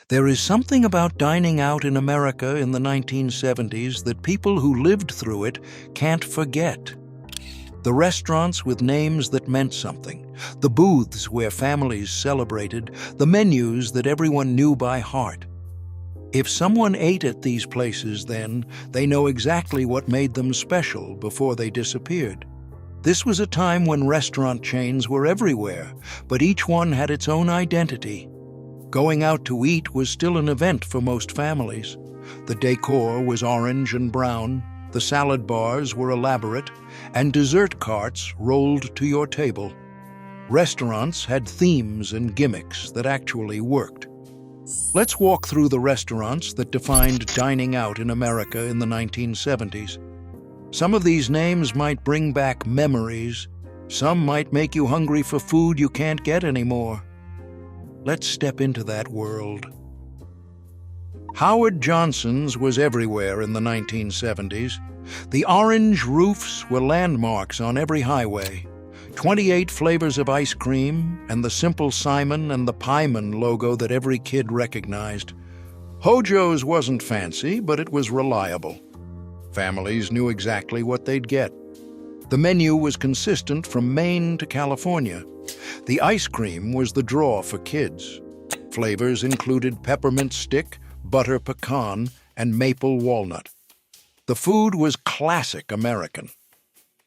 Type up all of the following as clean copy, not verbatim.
There is something about dining out in America in the 1970s that people who lived through it can't forget. The restaurants with names that meant something, the booths where families celebrated, the menus that everyone knew by heart. If someone ate at these places then, they know exactly what made them special before they disappeared. This was a time when restaurant chains were everywhere, but each one had its own identity. Going out to eat was still an event for most families. The decor was orange and brown, the salad bars were elaborate, and dessert carts rolled to your table. Restaurants had themes and gimmicks that actually worked. Let's walk through the restaurants that defined dining out in America in the 1970s. Some of these names might bring back memories. Some might make you hungry for food you can't get anymore. Let's step into that world. Howard Johnson's was everywhere in the 1970s. The orange roofs were landmarks on every highway. 28 flavors of ice cream, and the Simple Simon and the Pieman logo that every kid recognized. Hojo's wasn't fancy, but it was reliable. Families knew exactly what they'd get. The menu was consistent from Maine to California. The ice cream was the draw for kids. Flavors included peppermint stick, butter pecan, and maple walnut. The food was classic American.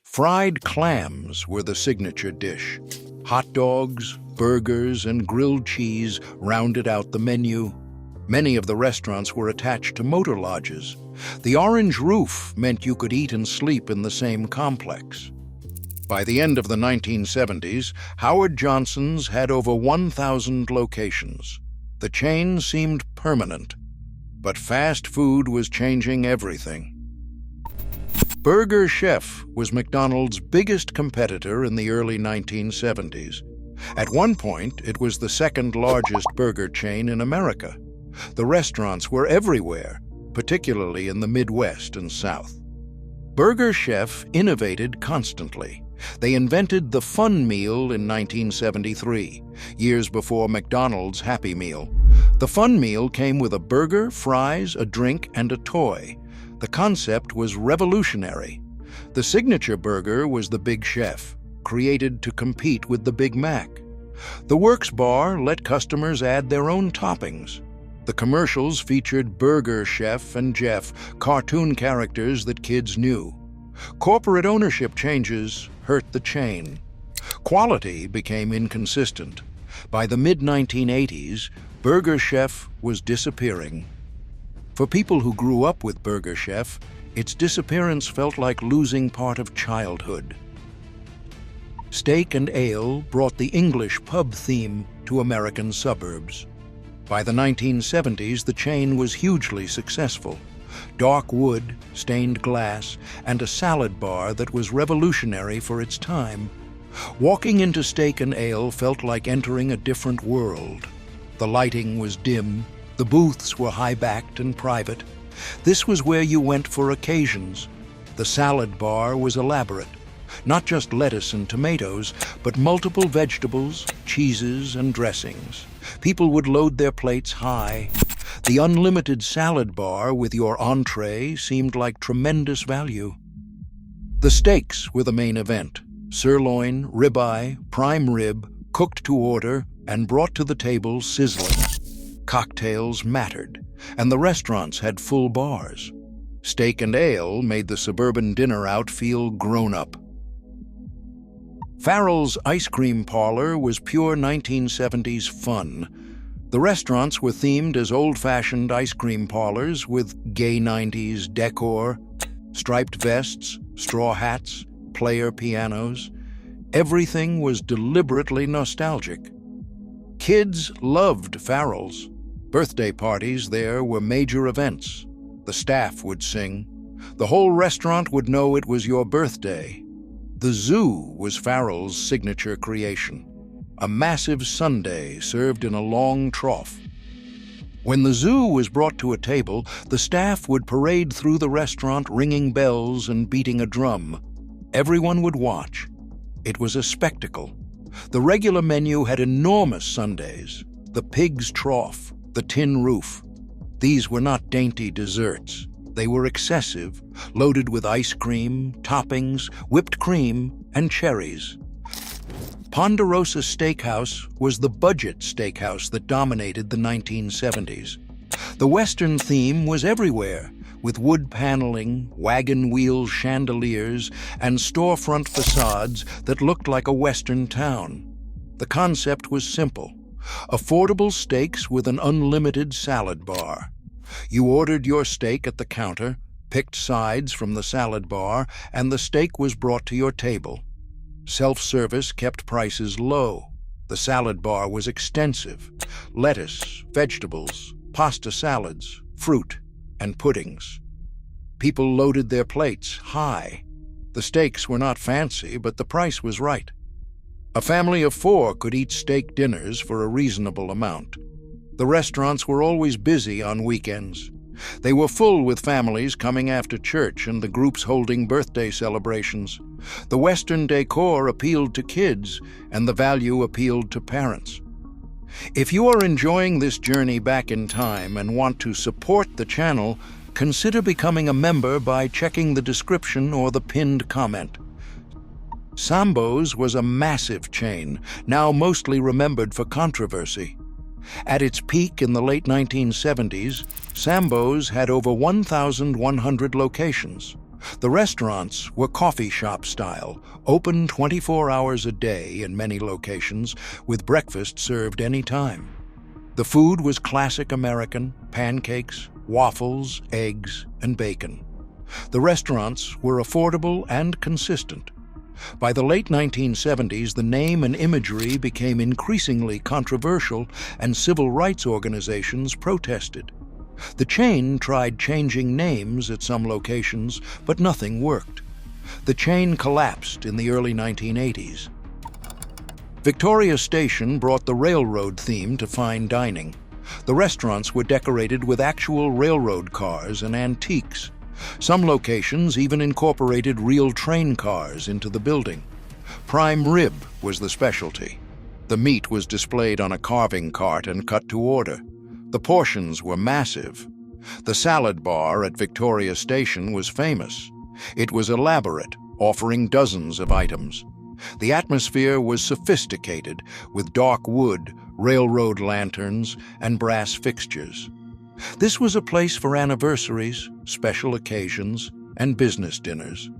Fried clams were the signature dish. Hot dogs, burgers, and grilled cheese rounded out the menu. Many of the restaurants were attached to motor lodges. The orange roof meant you could eat and sleep in the same complex. By the end of the 1970s, Howard Johnson's had over 1,000 locations. The chain seemed permanent, but fast food was changing everything. Burger Chef was McDonald's biggest competitor in the early 1970s. At one point, it was the second largest burger chain in America. The restaurants were everywhere, particularly in the Midwest and South. Burger Chef innovated constantly. They invented the Fun Meal in 1973, years before McDonald's Happy Meal. The Fun Meal came with a burger, fries, a drink, and a toy. The concept was revolutionary. The signature burger was the Big Chef, created to compete with the Big Mac. The Works Bar let customers add their own toppings. The commercials featured Burger Chef and Jeff, cartoon characters that kids knew. Corporate ownership changes hurt the chain. Quality became inconsistent. By the mid-1980s, Burger Chef was disappearing. For people who grew up with Burger Chef, its disappearance felt like losing part of childhood. Steak and Ale brought the English pub theme to American suburbs. By the 1970s, the chain was hugely successful. Dark wood, stained glass, and a salad bar that was revolutionary for its time. Walking into Steak and Ale felt like entering a different world. The lighting was dim, the booths were high-backed and private. This was where you went for occasions. The salad bar was elaborate. Not just lettuce and tomatoes, but multiple vegetables, cheeses, and dressings. People would load their plates high. The unlimited salad bar with your entree seemed like tremendous value. The steaks were the main event. Sirloin, ribeye, prime rib, cooked to order, and brought to the table sizzling. Cocktails mattered, and the restaurants had full bars. Steak and Ale made the suburban dinner out feel grown-up. Farrell's ice cream parlor was pure 1970s fun. The restaurants were themed as old-fashioned ice cream parlors with gay 90s decor, striped vests, straw hats, player pianos. Everything was deliberately nostalgic. Kids loved Farrell's. Birthday parties there were major events. The staff would sing. The whole restaurant would know it was your birthday. The zoo was Farrell's signature creation. A massive sundae served in a long trough. When the zoo was brought to a table, the staff would parade through the restaurant ringing bells and beating a drum. Everyone would watch. It was a spectacle. The regular menu had enormous sundaes, the pig's trough, the tin roof. These were not dainty desserts. They were excessive, loaded with ice cream, toppings, whipped cream, and cherries. Ponderosa Steakhouse was the budget steakhouse that dominated the 1970s. The Western theme was everywhere, with wood paneling, wagon wheel chandeliers, and storefront facades that looked like a Western town. The concept was simple: affordable steaks with an unlimited salad bar. You ordered your steak at the counter, picked sides from the salad bar, and the steak was brought to your table. Self-service kept prices low. The salad bar was extensive: lettuce, vegetables, pasta salads, fruit, and puddings. People loaded their plates high. The steaks were not fancy, but the price was right. A family of 4 could eat steak dinners for a reasonable amount. The restaurants were always busy on weekends. They were full with families coming after church and the groups holding birthday celebrations. The Western decor appealed to kids, and the value appealed to parents. If you are enjoying this journey back in time and want to support the channel, consider becoming a member by checking the description or the pinned comment. Sambo's was a massive chain, now mostly remembered for controversy. At its peak in the late 1970s, Sambo's had over 1,100 locations. The restaurants were coffee shop style, open 24 hours a day in many locations, with breakfast served any time. The food was classic American: pancakes, waffles, eggs, and bacon. The restaurants were affordable and consistent. By the late 1970s, the name and imagery became increasingly controversial, and civil rights organizations protested. The chain tried changing names at some locations, but nothing worked. The chain collapsed in the early 1980s. Victoria Station brought the railroad theme to fine dining. The restaurants were decorated with actual railroad cars and antiques. Some locations even incorporated real train cars into the building. Prime rib was the specialty. The meat was displayed on a carving cart and cut to order. The portions were massive. The salad bar at Victoria Station was famous. It was elaborate, offering dozens of items. The atmosphere was sophisticated, with dark wood, railroad lanterns, and brass fixtures. This was a place for anniversaries, special occasions, and business dinners.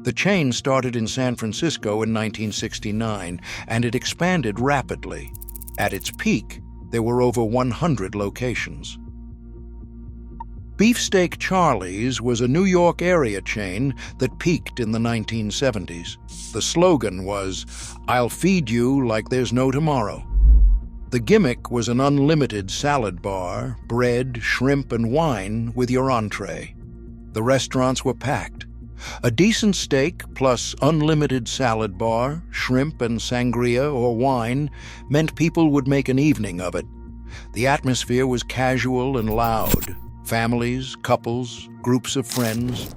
The chain started in San Francisco in 1969, and it expanded rapidly. At its peak, there were over 100 locations. Beefsteak Charlie's was a New York area chain that peaked in the 1970s. The slogan was, "I'll feed you like there's no tomorrow." The gimmick was an unlimited salad bar, bread, shrimp, and wine with your entree. The restaurants were packed. A decent steak plus unlimited salad bar, shrimp, and sangria or wine meant people would make an evening of it. The atmosphere was casual and loud. Families, couples, groups of friends.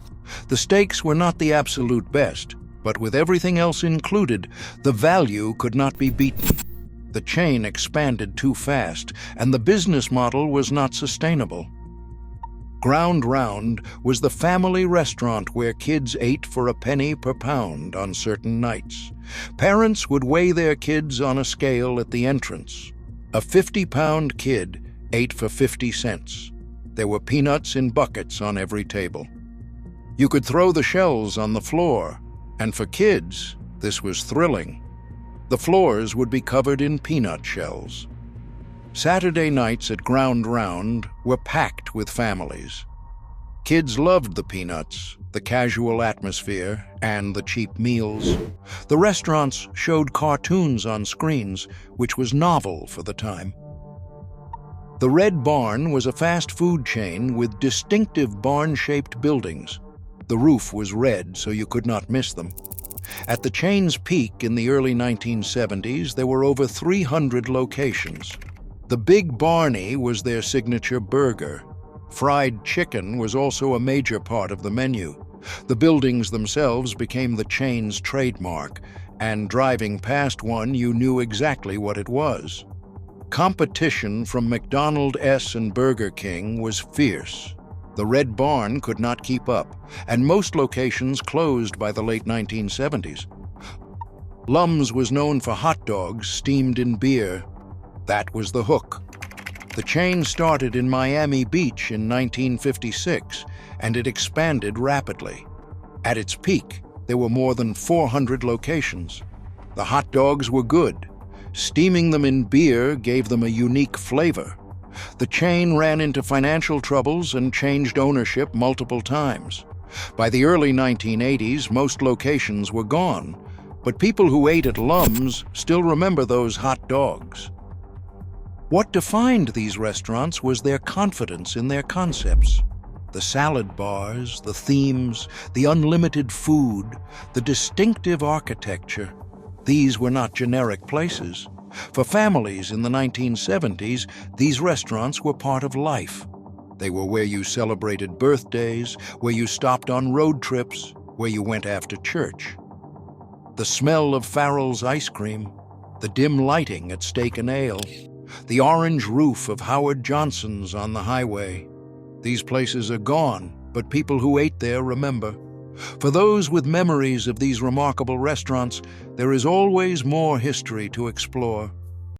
The steaks were not the absolute best, but with everything else included, the value could not be beaten. The chain expanded too fast, and the business model was not sustainable. Ground Round was the family restaurant where kids ate for a penny per pound on certain nights. Parents would weigh their kids on a scale at the entrance. A 50-pound kid ate for 50 cents. There were peanuts in buckets on every table. You could throw the shells on the floor, and for kids, this was thrilling. The floors would be covered in peanut shells. Saturday nights at Ground Round were packed with families. Kids loved the peanuts, the casual atmosphere, and the cheap meals. The restaurants showed cartoons on screens, which was novel for the time. The Red Barn was a fast food chain with distinctive barn-shaped buildings. The roof was red, so you could not miss them. At the chain's peak in the early 1970s, there were over 300 locations. The Big Barney was their signature burger. Fried chicken was also a major part of the menu. The buildings themselves became the chain's trademark, and driving past one, you knew exactly what it was. Competition from McDonald and Burger King was fierce. The Red Barn could not keep up, and most locations closed by the late 1970s. Lums was known for hot dogs steamed in beer. That was the hook. The chain started in Miami Beach in 1956, and it expanded rapidly. At its peak, there were more than 400 locations. The hot dogs were good. Steaming them in beer gave them a unique flavor. The chain ran into financial troubles and changed ownership multiple times. By the early 1980s, most locations were gone, but people who ate at Lums still remember those hot dogs. What defined these restaurants was their confidence in their concepts. The salad bars, the themes, the unlimited food, the distinctive architecture. These were not generic places. For families in the 1970s, these restaurants were part of life. They were where you celebrated birthdays, where you stopped on road trips, where you went after church. The smell of Farrell's ice cream, the dim lighting at Steak and Ale, the orange roof of Howard Johnson's on the highway. These places are gone, but people who ate there remember. For those with memories of these remarkable restaurants, there is always more history to explore.